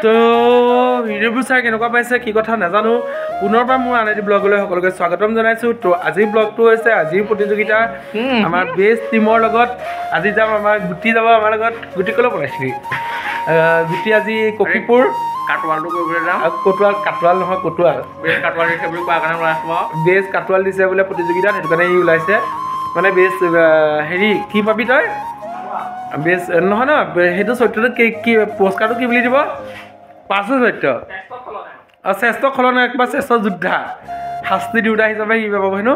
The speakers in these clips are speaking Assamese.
তো ভিডিঅ'বোৰ চাই কেনেকুৱা পাইছে কি কথা নাজানো পুনৰবাৰ মোৰ আন এটি ব্লগলৈ সকলোকে স্বাগতম জনাইছোঁ তো আজিৰ ব্লগটো হৈছে আজিৰ প্ৰতিযোগিতা আমাৰ বেষ্ট টিমৰ লগত আজি যাম আমাৰ গুটি যাব আমাৰ লগত গুটি ক'লৈ পলাইছিলি গুটি আজি কপিপুৰ কাটৱালটো কৰিবলৈ যাম কাটৱাল নহয় কটুৱাল বেষ্ট কাটৱাল দিছে বুলি কোৱা কাৰণে ওলাইছোঁ বেষ্ট কাটৱাল দিছে বোলে প্ৰতিযোগিতাত সেইটো কাৰণে ই ওলাইছে মানে বেষ্ট হেৰি কি পাবি তই বেষ্ট নহয় ন সেইটো চৰিত্ৰটো কি পুৰস্কাৰটো কি বুলি দিব পাঁচ চৰিত্ৰ শ্ৰেষ্ঠ খলনায়ক বা শ্ৰেষ্ঠ যোদ্ধা শাস্তি দিওঁতা হিচাপে সি পাব হেনো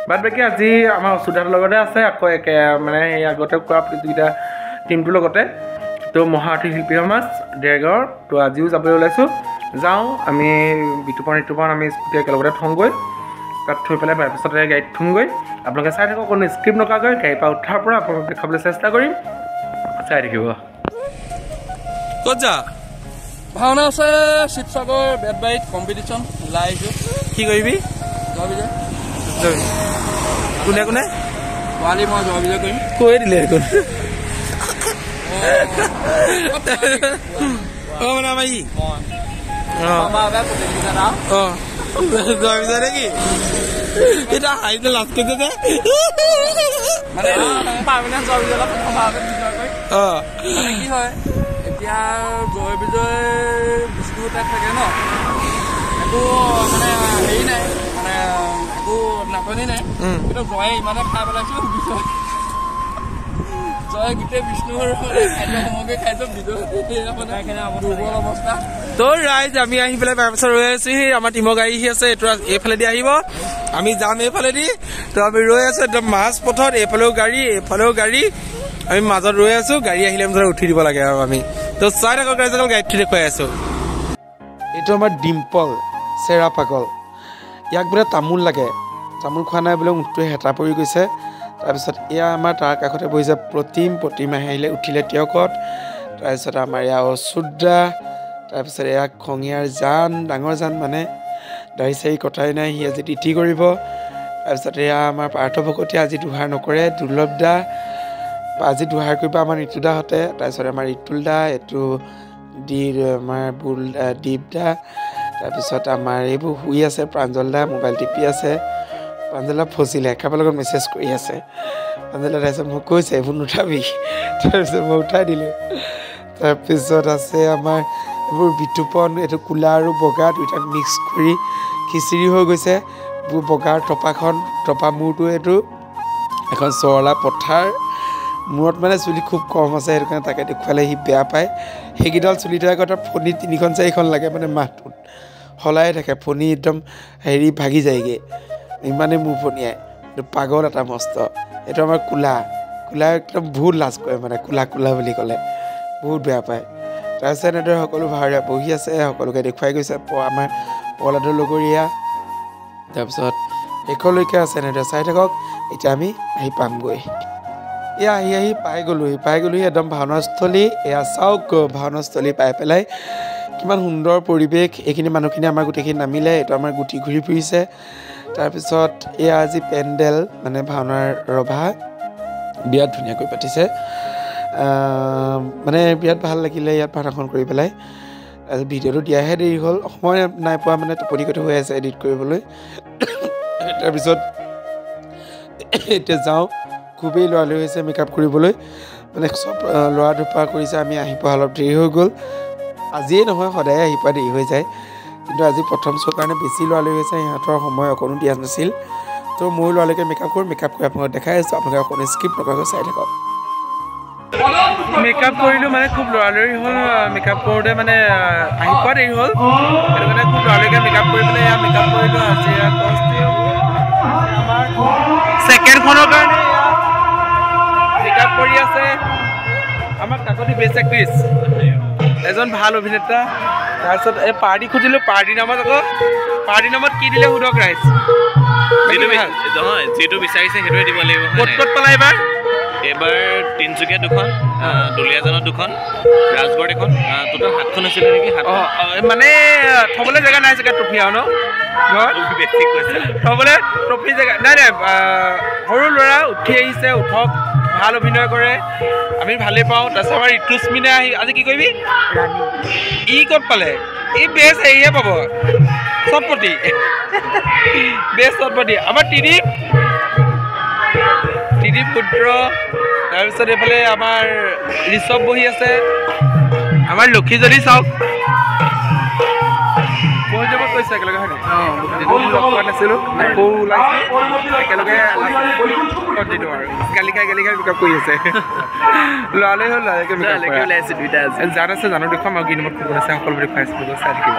বাদ বাকী আজি আমাৰ অসুধাৰ লগতে আছে আকৌ একে মানে সেই আগতে কৰা প্ৰতিযোগিতা টিমটোৰ লগতে তো মহাৰথী শিল্পী সমাজ ডেৰগাঁৱৰ তো আজিও যাবলৈ ওলাইছোঁ যাওঁ আমি বিতুপন আমি স্কুটি একেলগতে থওঁগৈ তাত থৈ পেলাই তাৰপিছতে গাড়ীত থোমগৈ আপোনালোকে চাই থাকক কোনো স্ক্ৰিপ্ট নকৰাকৈ গাড়ীৰ পৰা উঠাৰ পৰা আপোনালোকে দেখাবলৈ চেষ্টা কৰিম চাই থাকিব ক'ত যা ভাওনা আছে শিৱসাগৰ বেট বাইট কম্পিটিশ্যন ওলাই আহিছোঁ কি কৰিবি জয় বিজয় কোনে কোনে পোৱালি মই জয় বিজয় কৰিম কৈ দিলে দেখোন মানে আমাৰ ই জয় বিজয় নেকি এটা হাইতে লাজ কৰিছে যে মানে পাৰ্মানেণ্ট জয় বিজয় কি হয় এতিয়া জয় বিজয় বিষ্ণু টাইপ থাকে ন একো মানে হেৰি নাই মানে একো নাটনি নাই কিন্তু জয়ে ইমানে খাই পেলাইছো জয় গোটেই বিষ্ণুৰ খাদ্য সামগ্ৰী খাইছো দুৰ্বল অৱস্থা তোৰ ৰাইজ আমি আহি পেলাই তাৰপিছত ৰৈ আছো সেই আমাৰ টিমৰ গাড়ী আছে এইটো এইফালেদি আহিব আমি যাম এইফালেদি তো আমি ৰৈ আছো একদম মাছ পথত এইফালেও গাড়ী আমি মাজত ৰৈ আছো গাড়ী আহিলে মুঠতে উঠি দিব লাগে আৰু আমি তো চাই থাকক গাড়ীত দেখুৱাই আছো এইটো আমাৰ ডিম্পল চেৰা পাগল ইয়াক বোলে তামোল লাগে তামোল খোৱা নাই বোলে মুঠটোৱে হেতা পৰি গৈছে তাৰপিছত এয়া আমাৰ তাৰ কাষতে বহিছে প্ৰতিমা আহিলে উঠিলে তেওঁকত তাৰপিছত আমাৰ এয়া অচুদ্ৰা তাৰপিছত এয়া খঙিয়াৰ জান ডাঙৰ জান মানে দাঢ়ি চাৰি কটাই নাই সি আজি তিথি কৰিব তাৰপিছত এয়া আমাৰ পাৰ্থ ভকতীয়া আজি দুহাৰ নকৰে দুৰ্লভ দা আজি দুহাৰ কৰিব আমাৰ ঋতুদাহঁতে তাৰপিছত আমাৰ ঋতুল দা এইটো আমাৰ দীপ দা তাৰপিছত আমাৰ এইবোৰ শুই আছে প্ৰাঞ্জল দা মোবাইল টিপি আছে প্ৰাঞ্জল দা ফচিলে একেবাৰে লগত মেছেজ কৰি আছে প্ৰাঞ্জল দা তাৰপিছত মোক কৈছে এইবোৰ নুঠাবি তাৰপিছত মই উঠাই দিলোঁ তাৰপিছত আছে আমাৰ এইবোৰ বিতুপন এইটো ক'লা আৰু বগা দুইটা মিক্স কৰি খিচিৰি হৈ গৈছে বগাৰ টপা মূৰটো এইটো এখন চৰলা পথাৰ মূৰত মানে চুলি খুব কম আছে সেইটো কাৰণে তাকে দেখুৱালে সি বেয়া পায় সেইকেইডাল চুলিটো আগত ফণী 3-4খন লাগে মানে মাহটোত সলাই থাকে ফণী একদম হেৰি ভাগি যায়গৈ ইমানেই মূৰ ফণীয়াই এইটো পাগল এটা মস্ত এইটো আমাৰ ক'লা একদম বহুত লাজ কৰে মানে ক'লা বুলি ক'লে বহুত বেয়া পায় তাৰপিছত এনেদৰে সকলো ভাৱৰীয়া বহি আছে সকলোকে দেখুৱাই গৈছে আমাৰ পলাদৰ লগৰীয়া তাৰপিছত শেষলৈকে আছে এনেদৰে চাই থাকক এতিয়া আমি আহি পামগৈ এয়া আহি পাই গ'লোহি একদম ভাওনাস্থলী এয়া চাওক ভাওনাস্থলী পাই পেলাই কিমান সুন্দৰ পৰিৱেশ এইখিনি মানুহখিনি আমাৰ গোটেইখিনি নামিলে এইটো আমাৰ গুটি ঘূৰি ফুৰিছে তাৰপিছত এয়া আজি পেণ্ডেল মানে ভাওনাৰ ৰভা বিৰাট ধুনীয়াকৈ পাতিছে মানে বিৰাট ভাল লাগিলে ইয়াত ভাওনাখন কৰি পেলাই আজি ভিডিঅ'টো দিয়াহে দেৰি হ'ল সময় নাই পোৱা মানে টোপনি কথা হৈ আছে এডিট কৰিবলৈ তাৰপিছত এতিয়া যাওঁ খুবেই লৰালৰি হৈছে মেকআপ কৰিবলৈ মানে চব লৰা ধোপা কৰিছে আমি আহি পোৱা অলপ দেৰি হৈ গ'ল আজিয়ে নহয় সদায় আহি পোৱা দেৰি হৈ যায় কিন্তু আজি প্ৰথম শ্ব' কাৰণে বেছি লৰালৰি হৈছে সিহঁতৰ সময় অকণো দিয়া নাছিল তো ময়ো লৰালৈকে মেকআপ কৰি আপোনালোকক দেখাই আছোঁ আপোনালোকে অকণো স্কিপ নকৰাকৈ চাই থাকক মেকআপ কৰিলোঁ মানে খুব লৰালৰি হ'ল মেকআপ কৰোঁতে মানে আহি পোৱা দেৰি হ'ল সেইটো কাৰণে খুব লৰালৰিকৈ মেকআপ কৰি পেলাই মেকআপ কৰিলোঁ আজি আমাৰ ছেকেণ্ডখনৰ কাৰণে মেকআপ কৰি আছে আমাৰ কাকতি বেষ্ট এক্ট্ৰেছ এজন ভাল অভিনেতা তাৰপিছত এই পাৰ্টি খুজিলোঁ পাৰ্টিৰ নামত কি দিলে সোধক ৰাইজ যিটো বিচাৰিছে সেইটোৱে দিব লাগিব ক'ত পালা এইবাৰ তিনিচুকীয়া 2খন দুলীয়াজানত 2খন ৰাজগড়ত 1খন টোটেল 7খন হৈছিলে নেকি মানে থ'বলৈ জেগা নাই চাগে ট্ৰফি আৰু ন থ'বলৈ ট্ৰফি জেগা নাই সৰু ল'ৰা উঠি আহিছে উঠক ভাল অভিনয় কৰে আমি ভালেই পাওঁ তাৰপিছত আমাৰ ঋতুস্মিনে আহি আজি কি কৰিবি ই ক'ত পালে ই বেষ্ট হেৰিহে পাব চটপটি বেষ্ট চটপটি আমাৰ ত্ৰিদীপ পুত্ৰ তাৰপিছত এইফালে আমাৰ ঋষভ বহি আছে আমাৰ লক্ষী যদি চাওক বহুত জমত কৈছে একেলগে হয় লগ পোৱা নাছিলোঁ আকৌ ওলাইছোঁ একেলগে কণ্টিনিউ আৰু গালি খাই মেকআপ কৰি আছে ল'ৰালৈ হ'ল ল'ৰালৈকে ওলাইছে দুইটা আছে জান আছে জানো দেখুৱাম আৰু কি নম্বৰত কোন আছে সকলোবোৰ দেখুৱাইছোঁ চাই থাকিব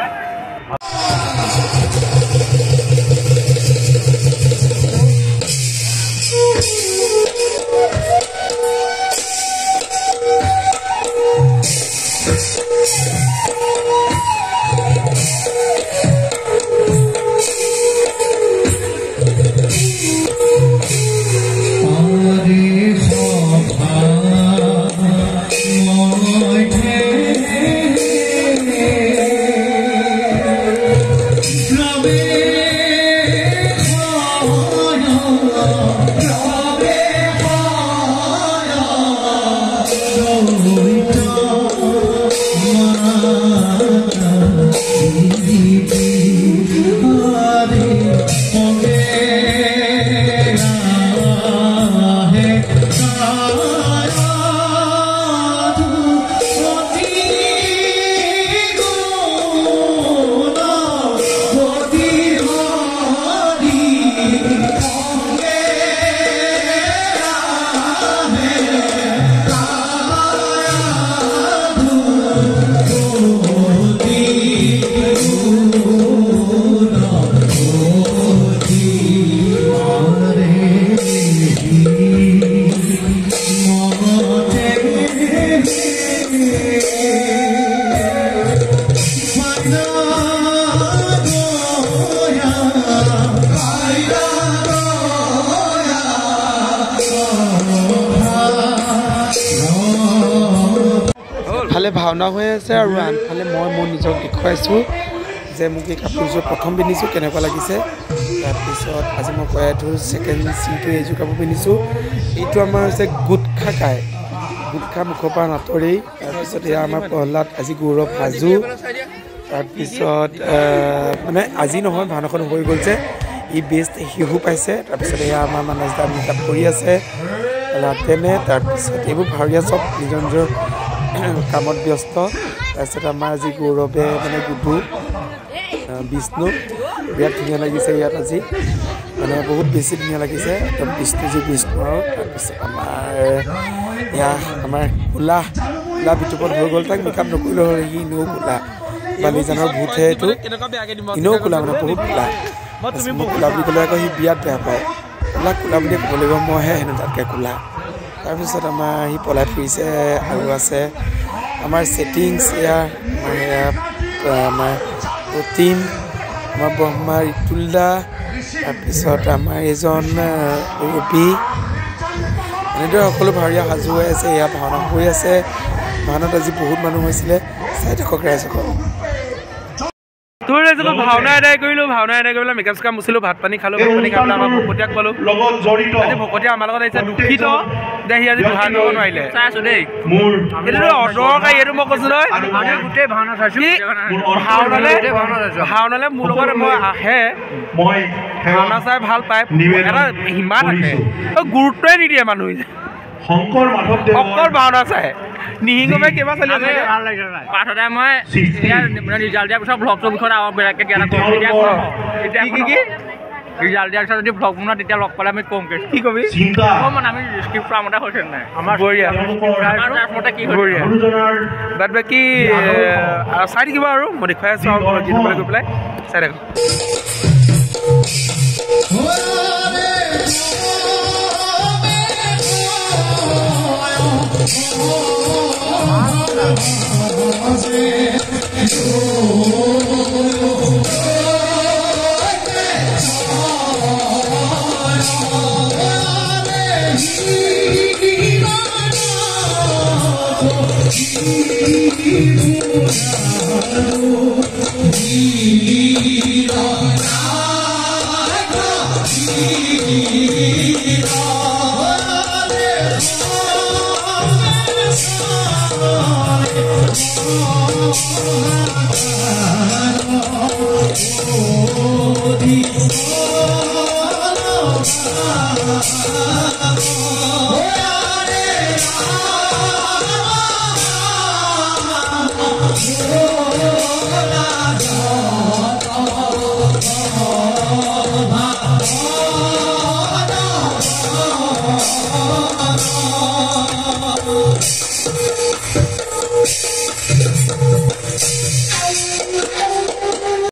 ভালে ভাওনা হৈ আছে আৰু আনফালে মই মোৰ নিজক দেখুৱাইছোঁ যে মোক এই কাপোৰযোৰ প্ৰথম পিন্ধিছোঁ কেনেকুৱা লাগিছে তাৰপিছত আজি মই কৈ আছোঁ ছেকেণ্ড চিনটো এইযোৰ কাপোৰ পিন্ধিছোঁ এইটো আমাৰ হৈছে গুটখা মুখৰ পৰা নাতৰেই তাৰপিছত এয়া আমাৰ প্ৰহ্লাদ আজি গৌৰৱ হাজো তাৰপিছত মানে আজি নহয় ভাওনাখন হৈ গ'ল যে ই বেষ্ট শিশু পাইছে তাৰপিছত এয়া আমাৰ মানস দা মেকআপ কৰি আছে লাটেনে তাৰপিছত এইবোৰ ভাৱৰীয়া চব নিজৰ নিজৰ কামত ব্যস্ত তাৰপিছত আমাৰ আজি গৌৰৱে মানে গুডু বিষ্ণু বিৰাট ধুনীয়া লাগিছে ইয়াত আজি মানে বহুত বেছি ধুনীয়া লাগিছে একদম বিষ্ণু আৰু তাৰপিছত আমাৰ কোলা বিতুপত হৈ গ'ল তাক মেকআপ নকৰিলেও হ'ল সি এনেও কোলা বালিজানৰ ভূতহে এইটো এনেও কোলা মানে বহুত কোলা মোক কোলা বুলি ক'লে আকৌ সি বিৰাট বেয়া পায় কোলা বুলি ক'ব লাগিব মইহে হেনো তাতকৈ কোলা তাৰপিছত আমাৰ সি পলাই ফুৰিছে আৰু আছে আমাৰ ছেটিংছ আমাৰ প্ৰতিম আমাৰ ব্ৰহ্মা ঋতুলদা তাৰপিছত আমাৰ এজন ৰবি এনেদৰে সকলো ভাৱৰীয়া সাজু হৈ আছে এয়া ভাওনা হৈ আছে ভাওনাত আজি বহুত মানুহ হৈছিলে চাই থাকক ৰাইজসকল তোৰ এজনত ভাওনা আদায় কৰিলোঁ মেকআপ চেকআপ মুচিলোঁ ভাত পানী খালোঁ আমাৰ ভকতীয়াক পালোঁ আজি ভকতীয়া আমাৰ লগত আহিছে দুখিত দে সি আজি ভাওনা কৰিব নোৱাৰিলে চাইছোঁ দেই এইটো অদৰকাৰী এইটো মই কৈছোঁ নহয় গোটেই ভাওনা চাইছোঁ ভাওনালে মোৰ লগত মই আহে ভাওনা চাই ভাল পায় এটা সীমা থাকে গুৰুত্বই নিদিয়ে মানুহে অকল ভাওনা চাই নিহিংগমে কিবা চলি আছে ভাল লাগিছে পাঠতে মই ৰিজাল্ট দিয়াৰ পিছত ব্লগটোৰ বিষয়ত আৰু বেলেগকৈ জ্ঞান কম এতিয়া ৰিজাল্ট দিয়াৰ পিছত যদি ব্লগ বনোৱা তেতিয়া লগ পালে আমি কম কি কবি মানে আমি স্ক্ৰিপ্ট কৰা মতে হৈছে নাই আমাৰ বঢ়িয়া মতে কি বঢ়িয়া বাদ বাকী চাই থাকিবা আৰু মই দেখুৱাই আছোঁ আৰু গৈ পেলাই চাই থাকক Bye.